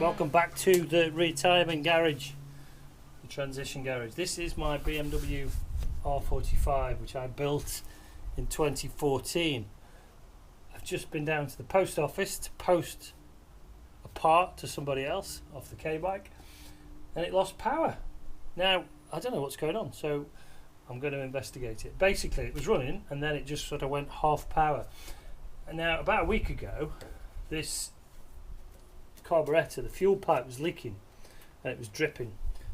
welcome back to the retirement garage, the transition garage. This is my BMW R45 which I built in 2014. I've just been down to the post office to post a part to somebody else off the K-bike and it lost power. Now I don't know what's going on, so I'm going to investigate it. Basically it was running and then it just sort of went half power. And now about a week ago this carburettor, the fuel pipe was leaking and it was dripping,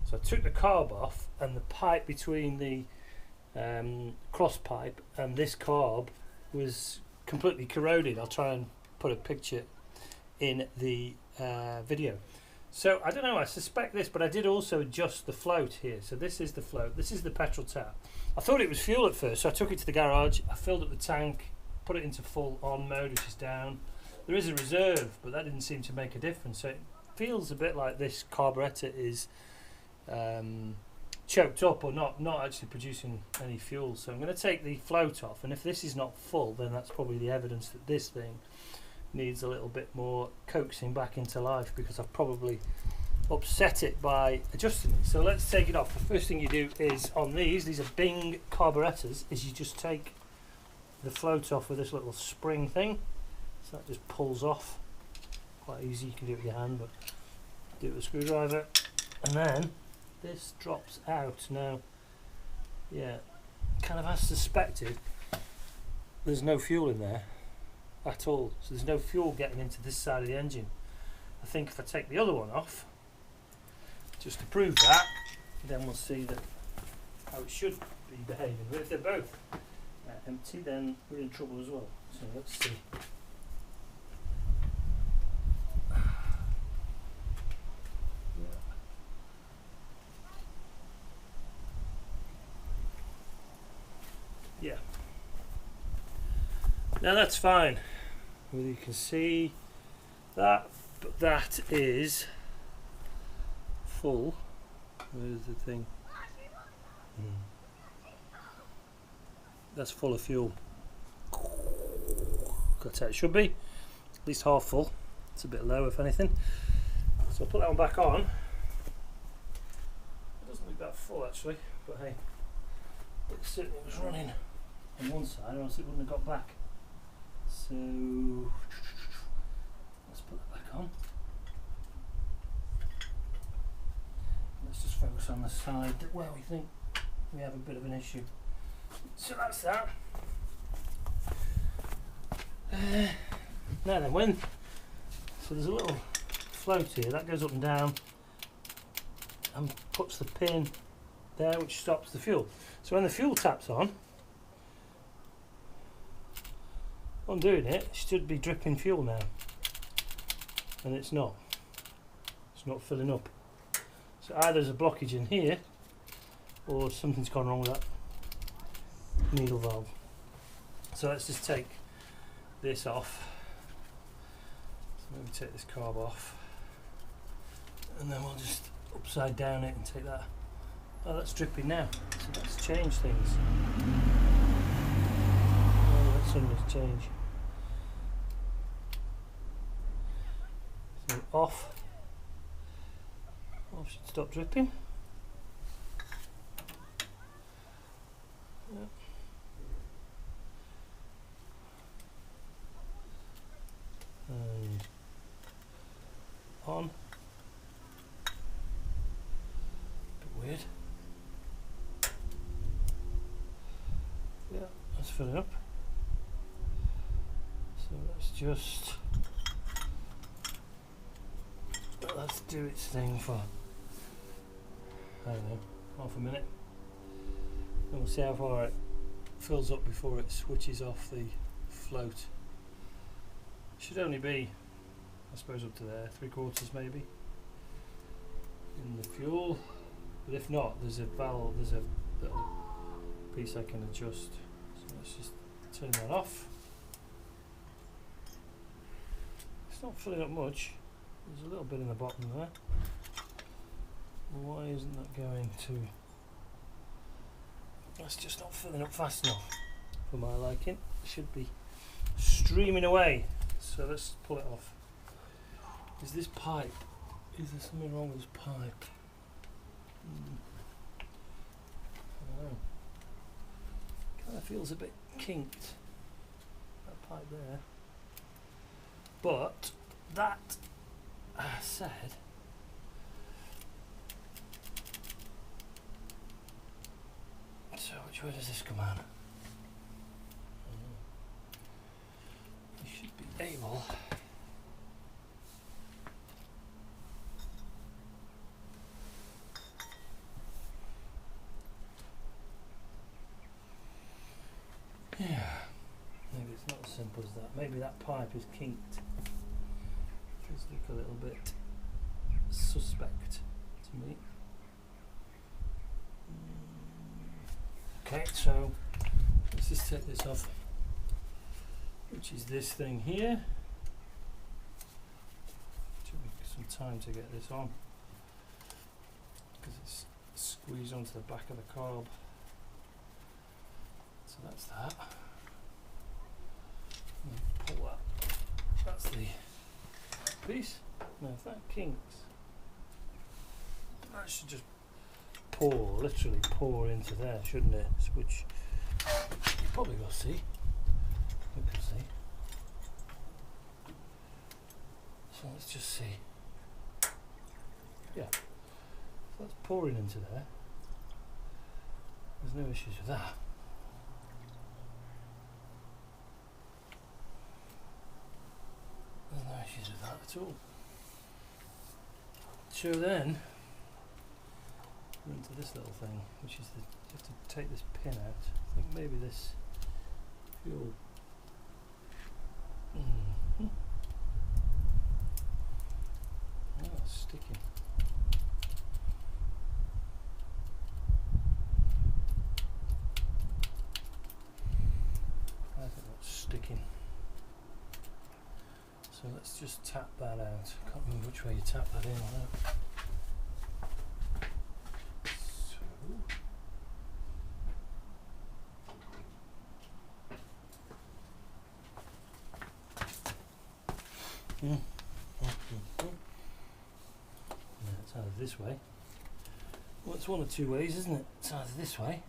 so I took the carb off and the pipe between the cross pipe and this carb was completely corroded. I'll try and put a picture in the video. So I don't know, I suspect this, but I did also adjust the float here. So this is the float, this is the petrol tap. I thought it was fuel at first, so I took it to the garage, I filled up the tank, put it into full on mode, which is down. There is a reserve, but that didn't seem to make a difference. So it feels a bit like this carburettor is choked up or not actually producing any fuel. So I'm going to take the float off, and if this is not full, then that's probably the evidence that this thing needs a little bit more coaxing back into life, because I've probably upset it by adjusting it. So let's take it off. The first thing you do is on these are Bing carburettors, is you just take the float off with this little spring thing. So that just pulls off quite easy. You can do it with your hand, but do it with a screwdriver, and then this drops out. Now yeah, kind of as suspected, there's no fuel in there at all, so there's no fuel getting into this side of the engine. I think if I take the other one off just to prove that, then we'll see that how it should be behaving. But if they're both empty, then we're in trouble as well. So let's see. Yeah, now that's fine. Well, you can see that, but that is full. Where's the thing? That's full of fuel. That's how it should be, at least half full. It's a bit low if anything, so I'll put that one back on. It doesn't look that full actually, but hey, it certainly was running on one side, or else it wouldn't have got back. So let's put that back on. Let's just focus on the side where we think we have a bit of an issue. So that's that. Now then, so there's a little float here that goes up and down and puts the pin there which stops the fuel. So when the fuel tap's on, undoing it, it should be dripping fuel now, and it's not filling up. So either there's a blockage in here or something's gone wrong with that needle valve. So let's just take this off. So maybe take this carb off, and then we'll just upside down it and take that. Oh, that's dripping now, so let's change things. Oh, that's suddenly change. So off should stop dripping. Yep. And on. Bit weird. Yeah, that's filling up. So let's just let's do its thing for, I don't know, half a minute, and we'll see how far it fills up before it switches off the float. It should only be, I suppose, up to there, 3/4 maybe in the fuel, but if not, there's a valve, there's a little piece I can adjust. So let's just turn that off. It's not filling up much. There's a little bit in the bottom there. Why isn't that going to? That's just not filling up fast enough for my liking. It should be streaming away. So let's pull it off. Is this pipe Is there something wrong with this pipe? I don't know. Kind of feels a bit kinked, that pipe there. But that said, so which way does this come out? You should be able. Yeah, maybe it's not as simple as that. Maybe that pipe is kinked. Does look a little bit suspect to me. Okay, so let's just take this off, which is this thing here. Took me some time to get this on because it's squeezed onto the back of the carb. So that's that. Pull that. That's the piece. Now if that kinks, that should just pour, literally pour into there, shouldn't it? Which you probably will see. You can see. So let's just see. Yeah. So that's pouring into there. There's no issues with that. There's no issues with that at all. So then we're into this little thing, which is you have to take this pin out. I think maybe this fuel. Oh, it's sticking. I think that's sticking. So let's just tap that out. Can't remember which way you tap that in or out. Yeah, it's either this way. Well, it's one of two ways, isn't it? It's either this way.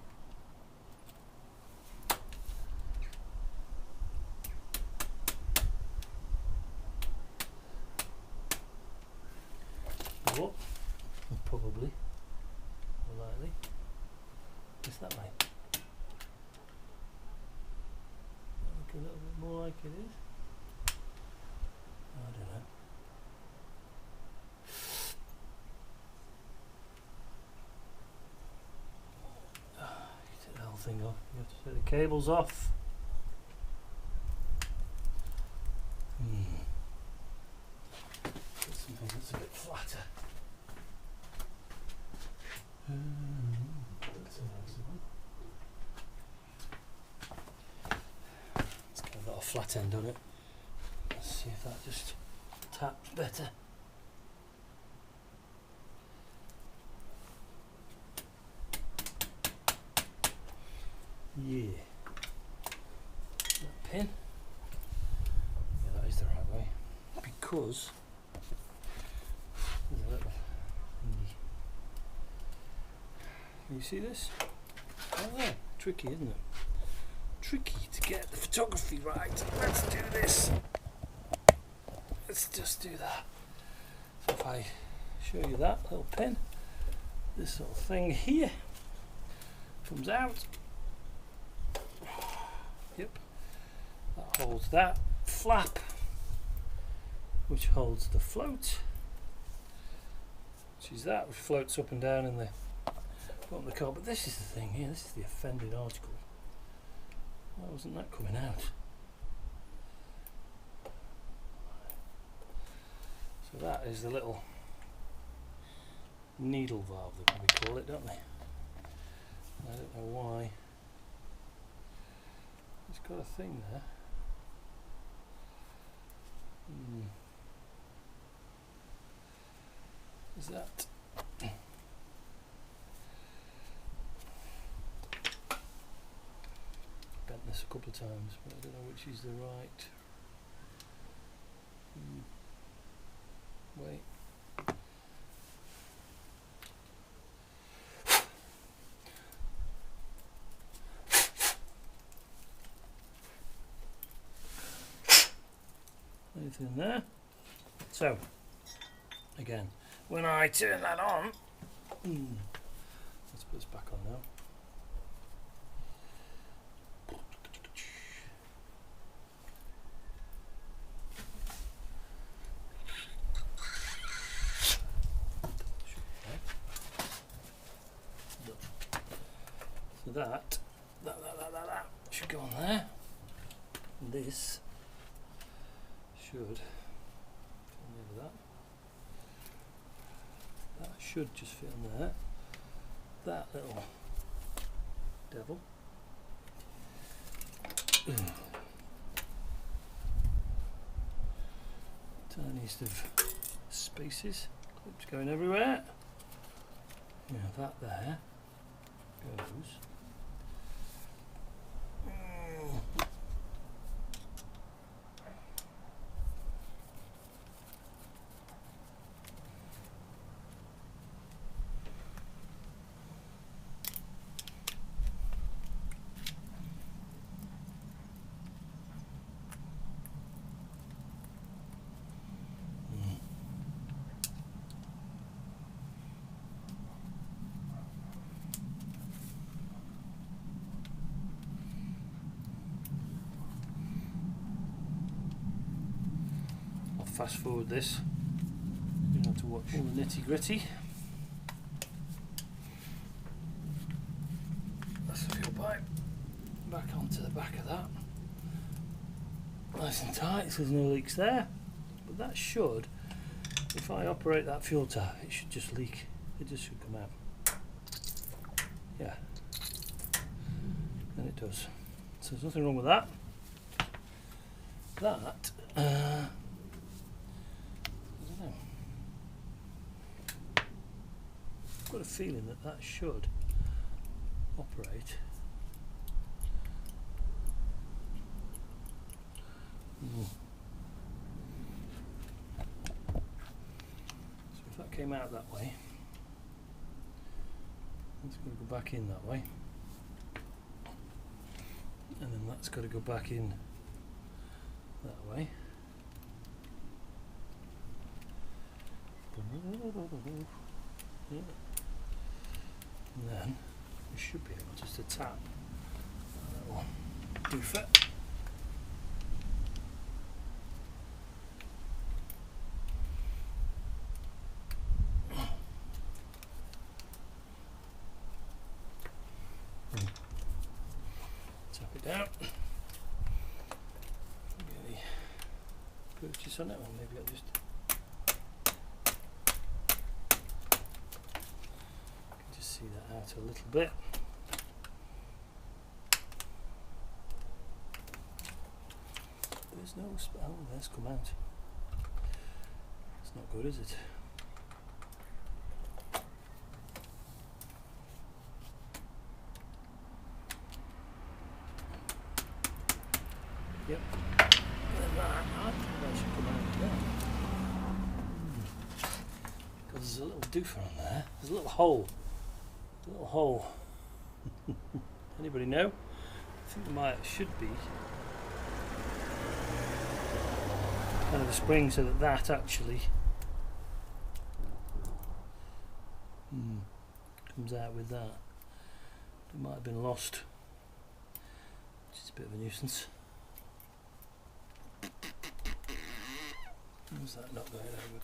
Or probably, more likely, it's that way. Look a little bit more like it is. I don't know. You take the whole thing off. You have to take the cables off. Get something that's a bit flatter. That's a nice one. It's got a little flat end on it. Let's see if that just taps better. Yeah. That pin. Yeah, that is the right way. Because there's a little thingy. Can you see this? Oh yeah, tricky, isn't it? Tricky to get the photography right. Let's do this. Let's just do that. So if I show you that little pin, this little thing here comes out. Yep. That holds that flap, which holds the float, which is that, which floats up and down in the bottom of the car. But this is the thing here, this is the offended article. Why wasn't that coming out? So that is the little needle valve that we call it, don't they? I don't know why. It's got a thing there. Is that? Bent this a couple of times, but I don't know which is the right way. anything in there. So again, when I turn that on, let's put this back on now. So that should go on there. And this should over that. That should just fit on there. That little devil. Tiniest of spaces. Clips going everywhere. Yeah, that there goes. Fast forward this, you don't have to watch all the nitty gritty. That's the fuel pipe back onto the back of that, nice and tight so there's no leaks there, but that should, if I operate that fuel tap, it should just leak, it just should come out, yeah, and it does, so there's nothing wrong with that. I've got a feeling that that should operate. So if that came out that way, it's going to go back in that way, and then that's got to go back in that way. Yeah. And then we should be able just to tap that little doofet. Tap it down. Get any purchase on it, or maybe I'll just see that out a little bit. There's no oh, there's come out. It's not good, is it? Yep. And then that should come out there. Because there's a little doofer on there. There's a little hole. Little hole. Anybody know? I think there should be kind of a spring so that that actually comes out with that. It might have been lost, which is a bit of a nuisance. How's that not going over?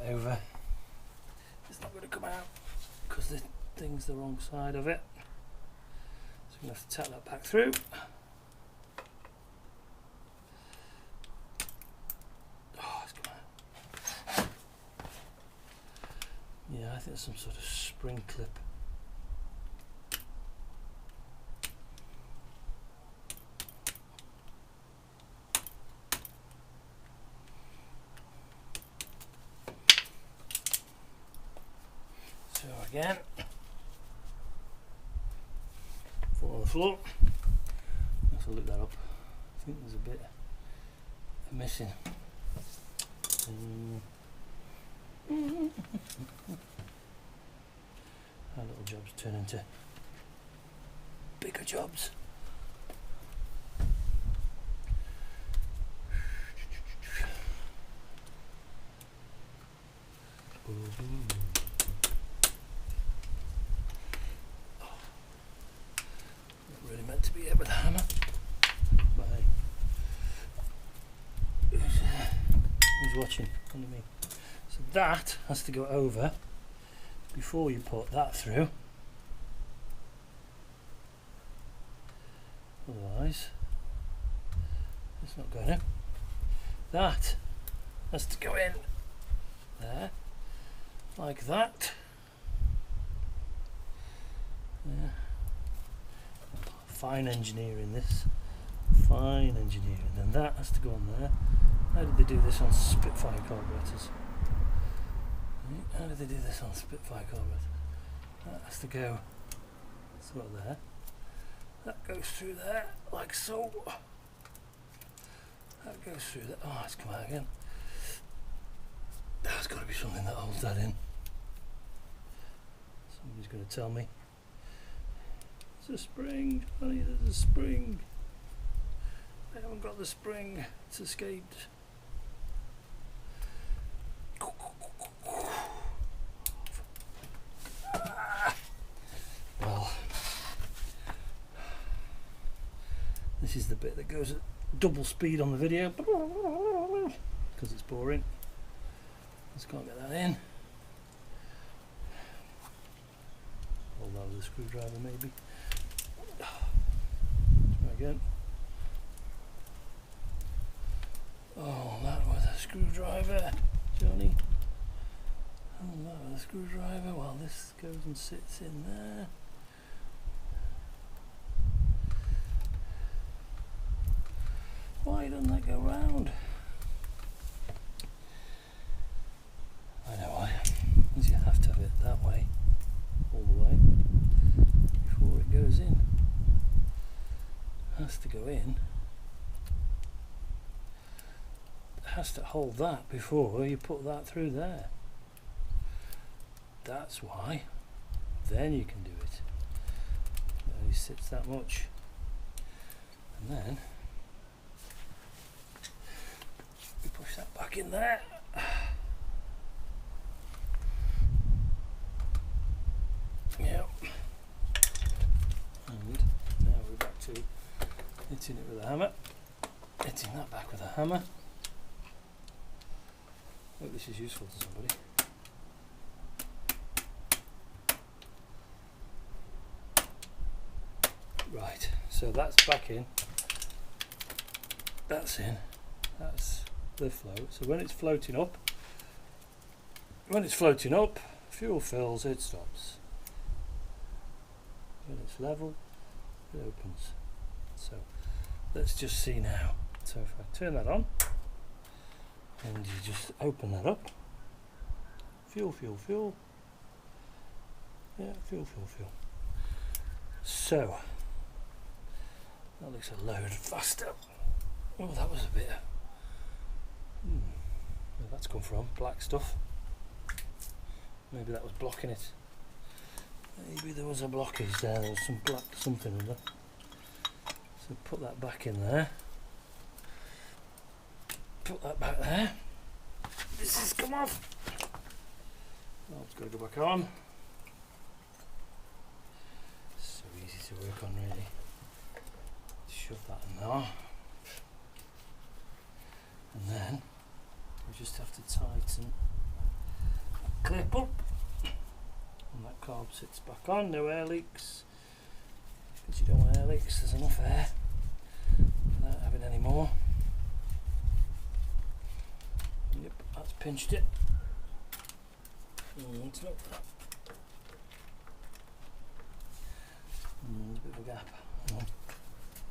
Over, it's not going to come out because the thing's the wrong side of it, so I'm going to have to tap that back through. Oh, it's come out. Yeah, I think there's some sort of spring clip. Again, fall on the floor. Let's look that up. I think there's a bit missing. Our little jobs turn into bigger jobs. Not really meant to be hit with a hammer. But hey, who's watching? Only me. So that has to go over before you put that through. Otherwise, it's not going to. That has to go in there, like that. Yeah. Fine engineering this. Fine engineering. Then that has to go on there. How did they do this on Spitfire carburettors? How did they do this on Spitfire carburettors? That has to go sort of there. That goes through there, like so. That goes through there. Oh, it's come out again. There's got to be something that holds that in. Somebody's going to tell me. There's a spring, Johnny, there's a spring. I haven't got the spring, it's escaped. Well, this is the bit that goes at double speed on the video because it's boring. Just can't get that in. Hold that with a screwdriver maybe. Try again. Oh, that was a screwdriver, Johnny. Oh, that was a screwdriver. Well, this goes and sits in there. Why doesn't that go round? I know why. Because you have to have it that way, all the way, before it goes in. It has to go in. It has to hold that before you put that through there. That's why. Then you can do it. It only sits that much. And then you push that back in there. Yep. And now we're back to hitting it with a hammer. Hitting that back with a hammer. Hope this is useful to somebody. Right, so that's back in. That's in. That's the float. So when it's floating up, fuel fills, it stops. When it's level, it opens. So let's just see now. So if I turn that on, and you just open that up, fuel, yeah, fuel. So that looks a load faster. Oh, that was a bit. Where that's come from? Black stuff. Maybe that was blocking it. Maybe there was a blockage there. There was some black something in there. So put that back in there. Put that back there. This has come off. Oh, it's got to go back on. So easy to work on, really. Shove that in there. And then we just have to tighten that clip up. And that carb sits back on, no air leaks. Because you don't want air leaks, there's enough air without having any more. Yep, that's pinched it. It's not that. There's a bit of a gap. Not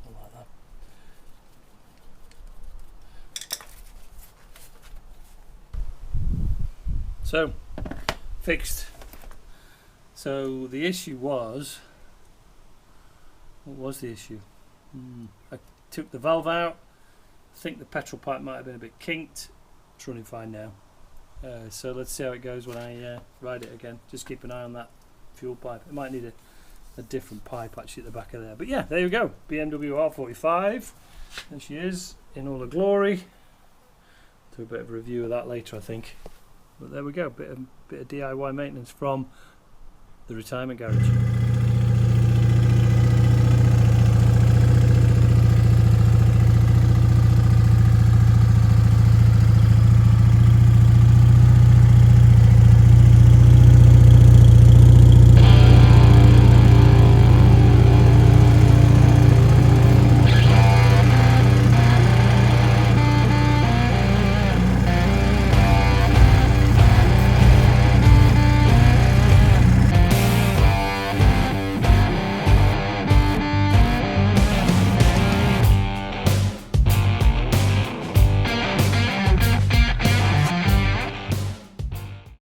like that. So, fixed. So the issue was, what was the issue? I took the valve out. I think the petrol pipe might have been a bit kinked. It's running fine now. So let's see how it goes when I ride it again. Just keep an eye on that fuel pipe. It might need a different pipe actually at the back of there. But yeah, there you go. BMW R45. There she is in all her glory. Do a bit of a review of that later, I think. But there we go. Bit of DIY maintenance from the retirement garage.